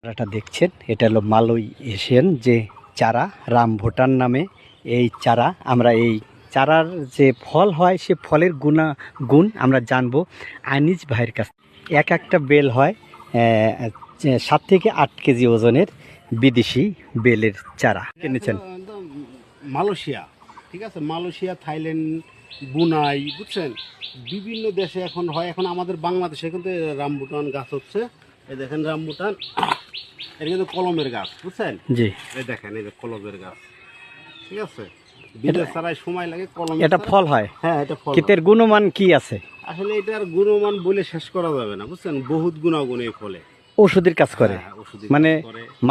চারাটা দেখছেন এটা হলো মালয় এশিয়ান যে চারা রামভুটান নামে এই চারা। আমরা এই চারার যে ফল হয় সে ফলের গুণ আমরা জানবো আনিস ভাইয়ের কাছ। একটা বেল হয় 7 থেকে 8 কেজি ওজনের বিদেশি বেলের চারা কিনেছেন। মালয়েশিয়া, ঠিক আছে, মালয়েশিয়া, থাইল্যান্ড, বুনাই, বুঝছেন, বিভিন্ন দেশে এখন হয়। এখন আমাদের বাংলাদেশে কিন্তু রামবুটান গাছ হচ্ছে। এই দেখেন রামবুটান, এটা কিন্তু কলমের গাছ, বুঝছেন। জি, এই দেখেন, এই যে কলমের গাছ, ঠিক আছে। বিদেশ ছাড়াই সময় লাগে কলম। এটা ফল হয়। হ্যাঁ, এটা ফল। এর গুণমান কি আছে? আসলে এটার গুণমান বলে শেষ করা যাবে না, বুঝছেন। বহুত গুণাগুণ এই ফলে। ওষুধের কাজ করে, মানে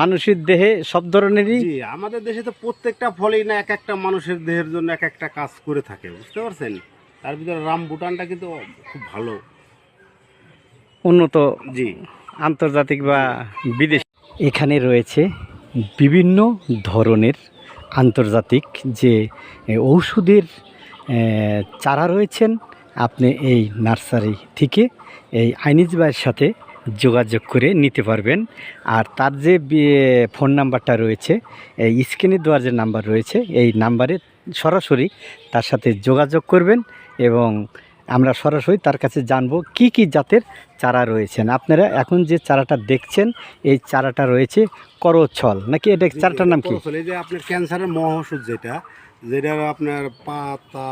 মানুষের দেহে সব ধরনেরই। জি, আমাদের দেশে তো প্রত্যেকটা ফলেই না এক একটা মানুষের দেহের জন্য এক একটা কাজ করে থাকে, বুঝতে পারছেন। তার ভিতরে রামবুটানটা কিন্তু খুব ভালো, উন্নত। জি, আন্তর্জাতিক বা বিদেশি। এখানে রয়েছে বিভিন্ন ধরনের আন্তর্জাতিক যে ঔষধের চারা রয়েছেন। আপনি এই নার্সারি থেকে এই আইনিজ ভাইয়ের সাথে যোগাযোগ করে নিতে পারবেন। আর তার যে ফোন নাম্বারটা রয়েছে, এই স্ক্রিনে দেওয়ার যে নাম্বার রয়েছে, এই নাম্বারে সরাসরি তার সাথে যোগাযোগ করবেন এবং আমরা সরাসরি তার কাছে জানবো কি কি জাতের চারা রয়েছেন। আপনারা এখন যে চারাটা দেখছেন এই চারাটা রয়েছে করছল নাকি? এটা চারাটার নাম কি? এই যে আপনার ক্যান্সারের মহৌষধ, যেটা আপনার পাতা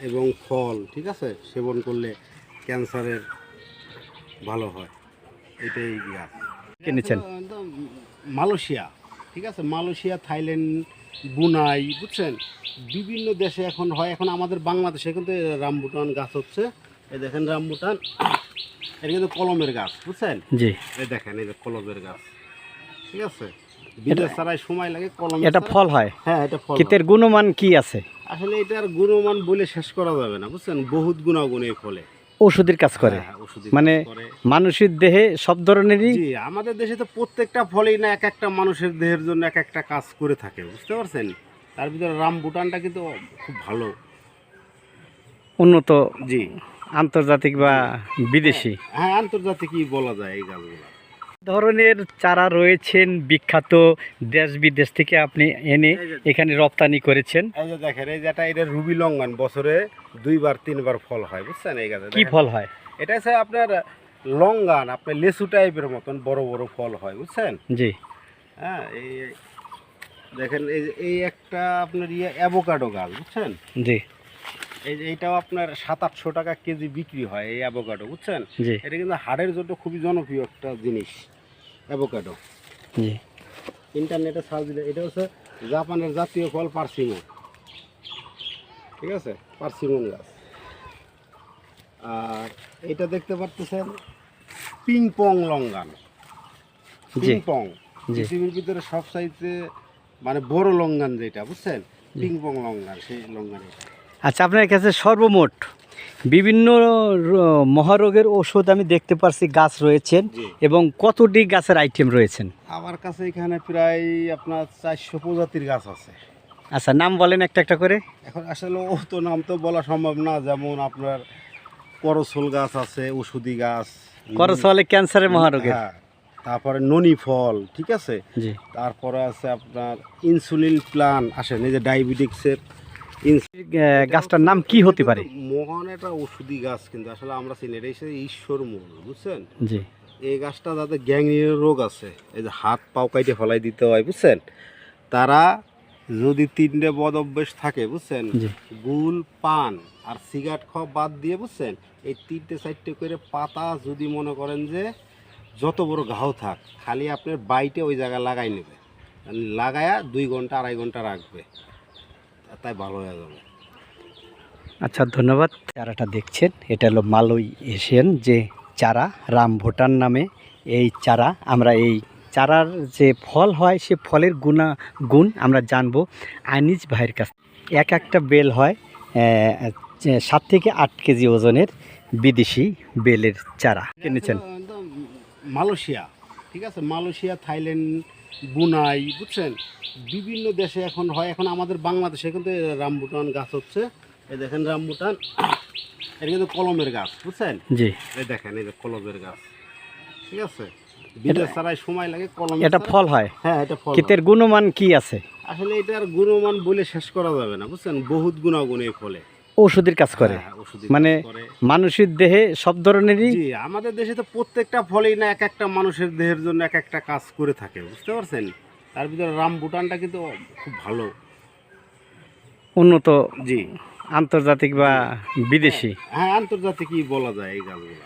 এবং ফল, ঠিক আছে, সেবন করলে ক্যান্সারের ভালো হয়। এটাই গাছ কিনেছেন। মালয়েশিয়া, ঠিক আছে, মালয়েশিয়া, থাইল্যান্ড, বুনাই, বুঝছেন, বিভিন্ন দেশে এখন হয়। এখন আমাদের বাংলাদেশে কিন্তু রামবুটান গাছ হচ্ছে। এই দেখেন রামবুটান, এটা কিন্তু কলমের গাছ, বুঝছেন। জি, এই দেখেন, এই যে কলমের গাছ, ঠিক আছে। বিদেশ ছাড়াই সময় লাগে কলম। এটা ফল হয়। হ্যাঁ, এটা ফল। এর গুণমান কি আছে? আসলে এটার গুণমান বলে শেষ করা যাবে না, বুঝছেন। বহুত গুণাগুণ এই ফলে। ওষুধের কাজ করে, মানে মানুষের দেহে সব ধরনেরই। জি, আমাদের দেশে তো প্রত্যেকটা ফলেই না এক একটা মানুষের দেহের জন্য এক একটা কাজ করে থাকে, বুঝতে পারছেন। তার ভিতরে রামবুটানটা কিন্তু খুব ভালো, উন্নত। জি, আন্তর্জাতিক বা বিদেশি। হ্যাঁ, আন্তর্জাতিকই বলা যায় এই গাছগুলো। ধরনের চারা রয়েছেন বিখ্যাত দেশ বিদেশ থেকে আপনি এনে এখানে রপ্তানি করেছেন। এই যে দেখেন, এই যেটা, এটা রুবি লঙ্ঘন, বছরে 2-3 বার ফল হয়, বুঝছেন। এই গাছে কি ফল হয়? এটা হচ্ছে আপনার লঙ্ঘন, আপনার লেসু টাইপের মতন বড় বড় ফল হয়, বুঝছেন। জি, হ্যাঁ, এই দেখেন, এই একটা আপনার অ্যাভোকাডো গাছ, বুঝছেন। জি, এইটাও আপনার 700-800 টাকা কেজি বিক্রি হয় এই অ্যাভোকাডো, বুঝছেন। জি, এটা কিন্তু হাড়ের জন্য খুবই জনপ্রিয় একটা জিনিস, অ্যাভোকাডো। জি। ইন্টারনেটে সার্চ দিলে এটা হচ্ছে জাপানের জাতীয় ফল পার্সিমন, ঠিক আছে, পার্সিমন গাছ। আর এটা দেখতে পাচ্ছেন পিং পং লঙ্ঘন, পিং পং পৃথিবীর ভিতরে সবচাইতে মানে বড় লঙ্ঘন যেটা, বুঝছেন, পিং পং লঙ্ঘন, সেই লঙ্ঘন। আচ্ছা, আপনার কাছে সর্বমোট বিভিন্ন মহারোগের ওষুধ আমি দেখতে পাচ্ছি গাছ রয়েছেন, এবং কতটি গাছের আইটেম রয়েছেন? আমার কাছে এখানে প্রায় আপনার 400 প্রজাতির গাছ আছে। আচ্ছা, নাম বলেন একটা একটা করে। এখন আসলে ও তো নাম তো বলা সম্ভব না। যেমন আপনার করছল গাছ আছে, ওষুধি গাছ। করছলে ক্যান্সারের মহারোগের। হ্যাঁ, তারপরে ননি ফল, ঠিক আছে। জি, তারপরে আছে আপনার ইনসুলিন প্লান আসে, এই যে ডায়াবেটিক্সের। গাছটার নাম কি হতে পারে? মহান একটা ওষুধি গাছ, কিন্তু আসলে আমরা চিনি এটা হচ্ছে ঈশ্বরমূল, বুঝছেন। জি, এই গাছটা যাদের গ্যাংরিনের রোগ আছে, এই যে হাত পাও কাইটে ফলাই দিতে হয়, বুঝছেন, তারা যদি 3টে বদ অভ্যেস থাকে, বুঝছেন, গুল, পান আর সিগারেট খাওয়া বাদ দিয়ে, বুঝছেন, এই 3-4টে করে পাতা যদি মনে করেন যে যত বড় ঘাও থাক, খালি আপনার বাইটে ওই জায়গায় লাগাই নেবে, লাগায়া 2 ঘন্টা 2.5 ঘন্টা রাখবে, তাই ভালো হয়ে যাবে। আচ্ছা, ধন্যবাদ। চারাটা দেখছেন এটা হলো মালয় এশিয়ান যে চারা রামভুটান নামে এই চারা। আমরা এই চারার যে ফল হয় সে ফলের গুণ আমরা জানবো আনিস ভাইয়ের কাছ। একটা বেল হয় 7 থেকে 8 কেজি ওজনের বিদেশি বেলের চারা কিনেছেন। মালয়েশিয়া, ঠিক আছে, মালয়েশিয়া, থাইল্যান্ড, বুনাই, বুঝছেন, বিভিন্ন দেশে এখন হয়। এখন আমাদের বাংলাদেশে কিন্তু রামবুটান গাছ হচ্ছে। এই দেখেন রামবুটান, এটা কিন্তু কলমের গাছ, বুঝছেন। জি, এই দেখেন, এই যে কলমের গাছ, ঠিক আছে। বিদেশ ছাড়াই সময় লাগে, কলম এটা ফল হয়, হ্যাঁ এটা ফল ক্ষেতের গুণমান কি আছে? আসলে এটার গুণমান বলে শেষ করা যাবে না, বুঝছেন, বহুত গুণাগুণ এই ফলে। ঔষধির কাজ করে, হ্যাঁ, ওষুধি মানে কাজ করে। মানুষের দেহে সব ধরনেরই। জি, আমাদের দেশে তো প্রত্যেকটা ফলেই না এক একটা মানুষের দেহের জন্য এক একটা কাজ করে থাকে, বুঝতে পারছেন। তার ভিতরে রামবুটানটা কিন্তু খুব ভালো, উন্নত জি, আন্তর্জাতিক বা বিদেশি। হ্যাঁ আন্তর্জাতিকই বলা যায় এই গাছগুলো।